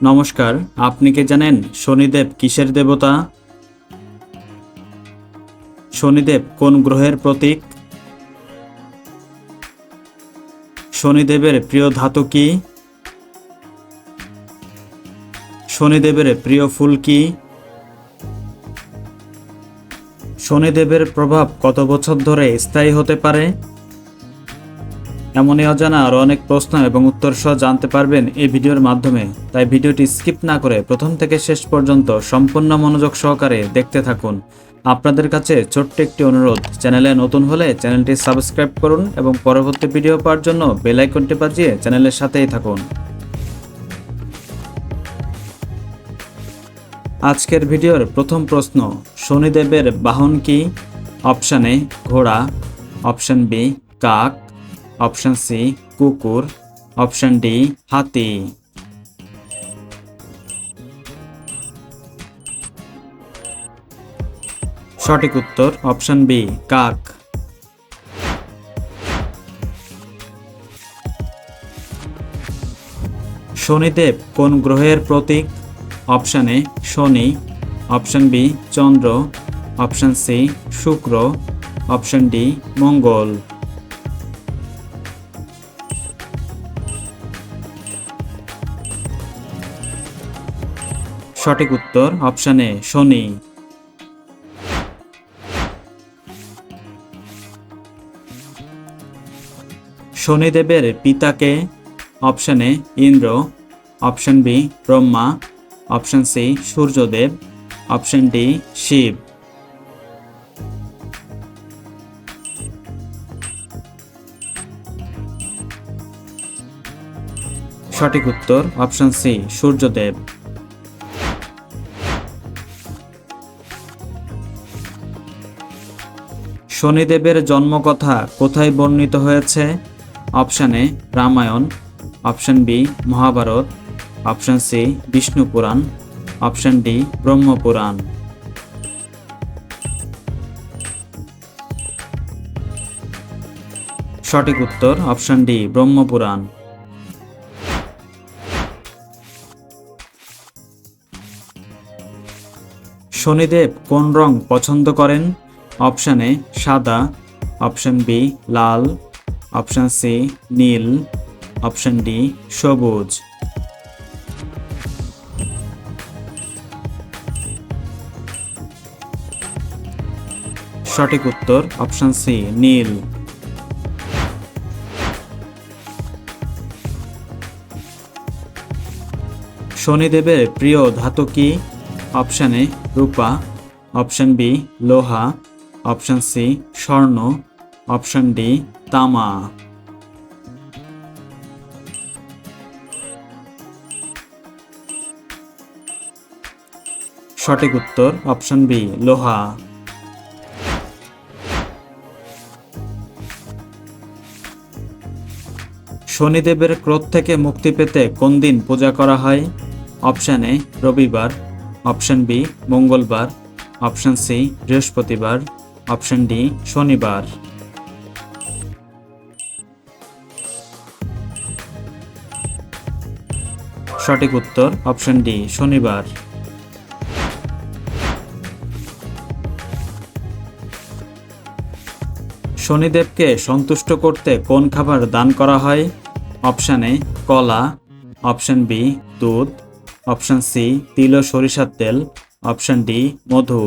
নমস্কার, আপনি কি জানেন শনিদেব কিসের দেবতা? শনিদেব কোন গ্রহের প্রতীক? শনিদেবের প্রিয় ধাতু কি? শনিদেবের প্রিয় ফুল কি? শনিদেবের প্রভাব কত বছর ধরে স্থায়ী হতে পারে? এমনই অজানা আরও অনেক প্রশ্ন এবং উত্তর সহ জানতে পারবেন এই ভিডিওর মাধ্যমে। তাই ভিডিওটি স্কিপ না করে প্রথম থেকে শেষ পর্যন্ত সম্পূর্ণ মনোযোগ সহকারে দেখতে থাকুন। আপনাদের কাছে ছোট্ট একটি অনুরোধ, চ্যানেলে নতুন হলে চ্যানেলটি সাবস্ক্রাইব করুন এবং পরবর্তী ভিডিও পাওয়ার জন্য বেল আইকনটি বাজিয়ে চ্যানেলের সাথেই থাকুন। আজকের ভিডিওর প্রথম প্রশ্ন, শনিদেবের বাহন কি? অপশান এ ঘোড়া, অপশান বি কাক, অপশান সি কুকুর, অপশান ডি হাতি। সঠিক উত্তর অপশান বি কাক। শনিদেব কোন গ্রহের প্রতীক? Option A Shani, option B Chandra, option C Shukra, option D Mangal. সঠিক উত্তর অপশান এ শনি। শনিদেবের পিতাকে? Option A Indra, option B Brahma, option C Suryadev, option D Shiva. সঠিক উত্তর অপশান সি সূর্যদেব। শনিদেবের জন্মকথা কোথায় বর্ণিত হয়েছে? Option A Ramayana, option B Mahabharata, option C Vishnu Purana, option D Brahmapurana. সঠিক উত্তর অপশান ডি ব্রহ্মপুরাণ। শনিদেব কোন রং পছন্দ করেন? অপশান এ সাদা, অপশান বি লাল, অপশান সি নীল, অপশান ডি সবুজ। সঠিক উত্তর অপশান সি নীল। শনিদেবের প্রিয় ধাতু কি? অপশান এ রূপা, অপশান বি লোহা, অপশান সি স্বর্ণ, অপশান ডি তামা। সঠিক উত্তর অপশান বি লোহা। শনিদেবের ক্রোধ থেকে মুক্তি পেতে কোন দিন পূজা করা হয়? অপশান এ রবিবার, অপশান বি মঙ্গলবার, অপশান সি বৃহস্পতিবার, অপশান ডি শনিবার। সঠিক উত্তর অপশান ডি শনিবার। শনিদেবকে সন্তুষ্ট করতে কোন খাবার দান করা হয়? অপশান এ কলা, অপশান বি দুধ, অপশান সি তিল ও সরিষার তেল, অপশান ডি মধু।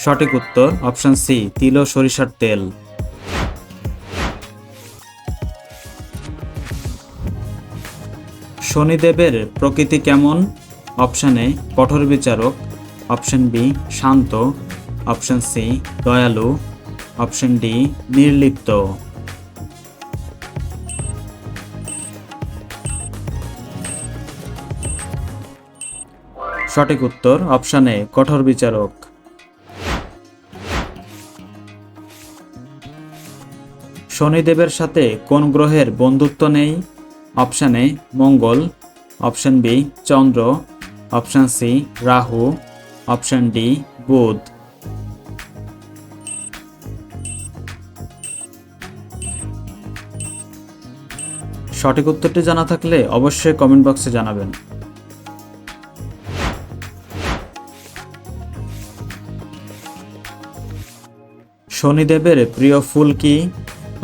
সঠিক উত্তর অপশান সি তিল ও সরিষার তেল। শনিদেবের প্রকৃতি কেমন? অপশান এ কঠোর বিচারক, অপশান বি শান্ত, অপশান সি দয়ালু, অপশান ডি নির্লিপ্ত। সঠিক উত্তর অপশান এ কঠোর বিচারক। শনিদেবের সাথে কোন গ্রহের বন্ধুত্ব নেই? Option A Mangal, option B Chandra, option C Rahu, option D Budh. সঠিক উত্তরটি জানা থাকলে অবশ্যই কমেন্ট বক্সে জানাবেন। শনিদেবের প্রিয় ফুল কি?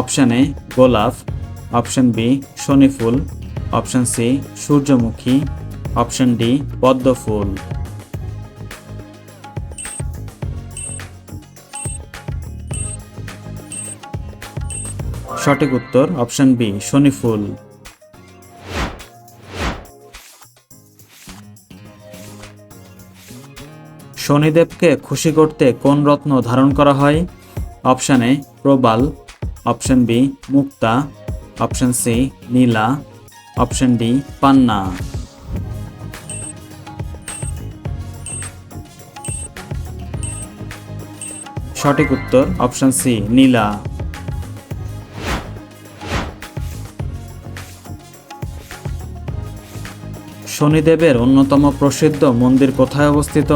অপশান এ গোলাপ, অপশান বি শনি ফুল, অপশান সি সূর্যমুখী, অপশান ডি পদ্ম ফুল। সঠিক উত্তর অপশান বি শনি ফুল। শনিদেবকে খুশি করতে কোন রত্ন ধারণ করা হয়? অপশান এ প্রবাল, অপশান বি মুক্তা, অপশান সি নীলা, অপশান ডি পান্না। সঠিক উত্তর অপশান সি নীলা। শনিদেবের অন্যতম প্রসিদ্ধ মন্দির কোথায় অবস্থিত?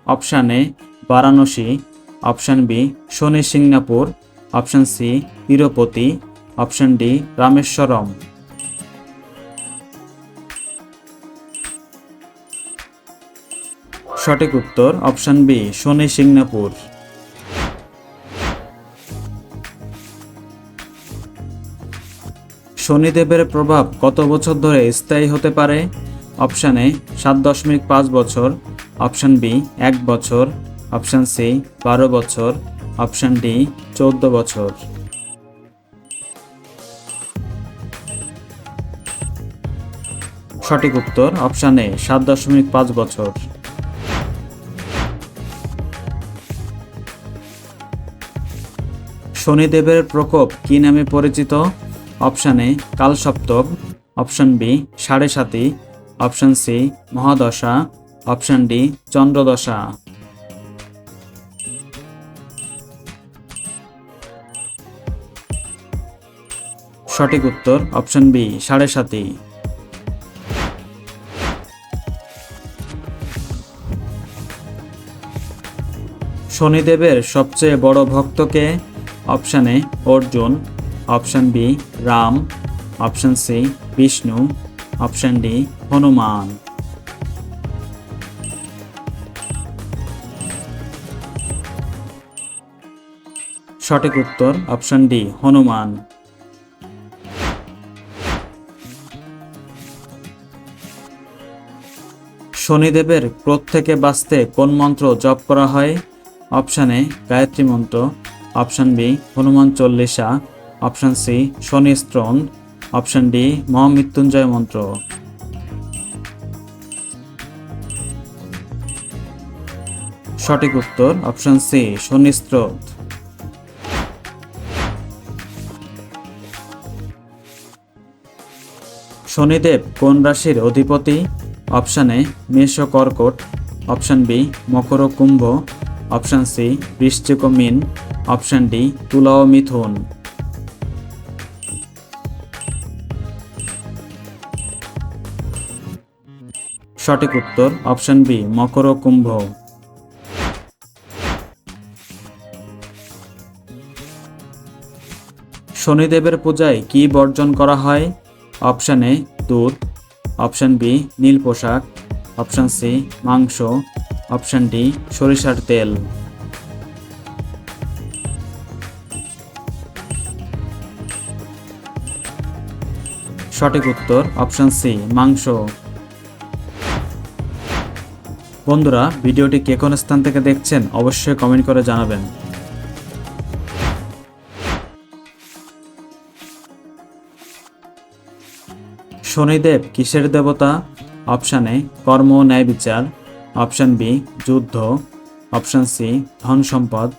Option A Varanasi, option B Shani Shingnapur, option C Tirupati, option D Rameswaram. সঠিক উত্তর অপশান বি শনি সিংনাপুর। শনিদেবের প্রভাব কত বছর ধরে স্থায়ী হতে পারে? অপশান এ 7.5 বছর, অপশান বি 1 বছর, অপশান সি 12 বছর, অপশান ডি 14 বছর। সঠিক উত্তর অপশান এ 7.5 বছর। শনিদেবের প্রকোপ কি নামে পরিচিত? অপশান এ কালসপ্তক, অপশান বি সাড়ে সাতি, অপশান সি মহাদশা, অপশান ডি চন্দ্রদশা। সঠিক উত্তর অপশান বি সাড়ে সাতি। শনিদেবের সবচেয়ে বড় ভক্ত কে? Option A Arjun, option B Ram, option C Vishnu, option D Hanuman. সঠিক উত্তর অপশান ডি হনুমান। শনিদেবের ক্রোধ থেকে বাঁচতে কোন মন্ত্র জপ করা হয়? অপশান এ গায়ত্রী মন্ত্র, অপশান বি হনুমান চল্লিশা, অপশান সি শনি স্তোত্র, অপশান ডি মহামৃত্যুঞ্জয় মন্ত্র। সঠিক উত্তর অপশান সি শনি স্তোত্র। শনিদেব কোন রাশির অধিপতি? অপশান এ মেষ ও কর্কট, অপশান বি মকর ও কুম্ভ, অপশান সি বৃশ্চিক ও মীন, অপশান ডি তুলা ও মিথুন। সঠিক উত্তর অপশান বি মকর ও কুম্ভ। শনিদেবের পূজায় কি বর্জন করা হয়? অপশান এ দুধ, অপশান বি নীল পোশাক, অপশান সি মাংস, অপশান ডি সরিষার তেল। সঠিক উত্তর অপশান সি মাংস। বন্ধুরা, ভিডিওটি কে কোন স্থান থেকে দেখছেন অবশ্যই কমেন্ট করে জানাবেন। শনিদেব কিসের দেবতা? অপশান এ কর্ম ও ন্যায় বিচার, অপশান বি যুদ্ধ, অপশান সি ধন সম্পদ,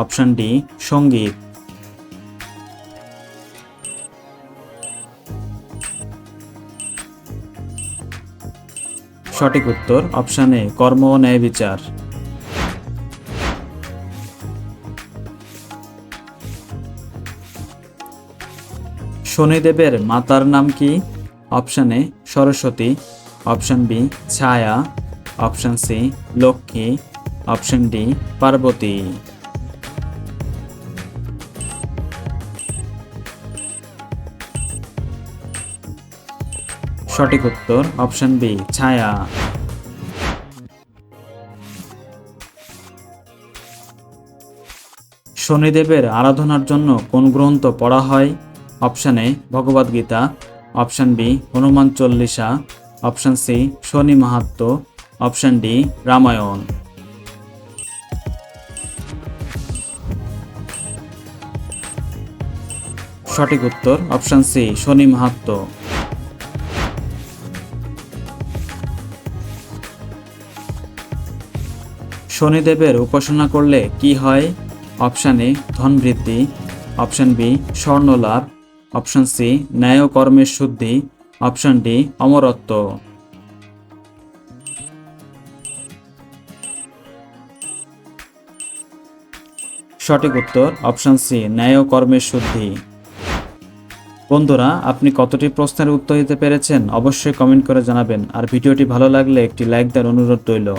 অপশান ডি সঙ্গীত। সঠিক উত্তর অপশান এ কর্ম ও ন্যায় বিচার। শনিদেবের মাতার নাম কি? Option A Saraswati, option B Chhaya, option C Lakshmi, option D Parvati. সঠিক উত্তর অপশন বি ছায়া। শনিদেবের আরাধনার জন্য কোন গ্রন্থ পড়া হয়? Option A Bhagavad Gita, option B Hanuman Chalisa, option C Shani Mahatmya, option D Ramayana. সঠিক উত্তর অপশন সি শনি মাহাত্ম্য। শনিদেবের উপাসনা করলে কি হয়? অপশন এ ধন বৃদ্ধি, অপশন বি স্বর্ণ লাভ, অপশন সি ন্যায় ও কর্মের শুদ্ধি, অপশন ডি অমরত্ব। সঠিক উত্তর অপশন সি ন্যায় ও কর্মের শুদ্ধি। বন্ধুরা, আপনি কতটি প্রশ্নের উত্তর দিতে পেরেছেন অবশ্যই কমেন্ট করে জানাবেন, আর ভিডিওটি ভালো লাগলে একটি লাইক দেওয়ার অনুরোধ রইল।